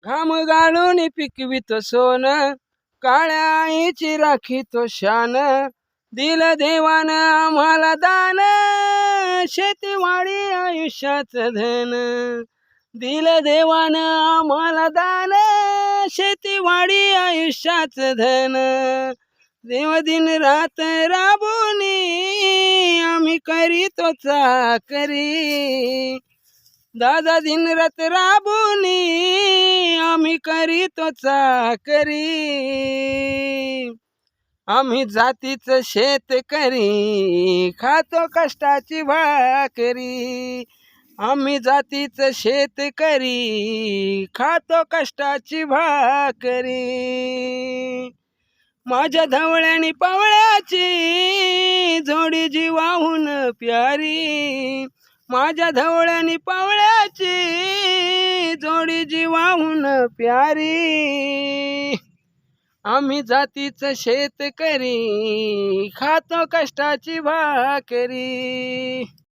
घाम गाळून पिकवितो सोन, काळ्या आईची राखीतो शान. दिल देवान आम्हाला दान, शेतीवाडी आयुष्याचं धन. दिल देवान आम्हाला दान, शेतीवाडी आयुष्याचं धन. देव दिन रात राबुनी आम्ही करीतो चाकरी. दादा दिन रात राबुनी आम्ही करीतो चाकरी. आम्ही जातीचं शेतकरी, खातो कष्टाची भाकरी. आम्ही जातीचं शेतकरी, खातो कष्टाची भाकरी. माझ्या धवळ्यानी पवळ्याची जोडी जीवाहून प्यारी. माझ्या धवळ्यानी पवळ्याची जोडी जीवाहून प्यारी. आम्ही जातीचं शेतकरी, खातो कष्टाची भाकरी.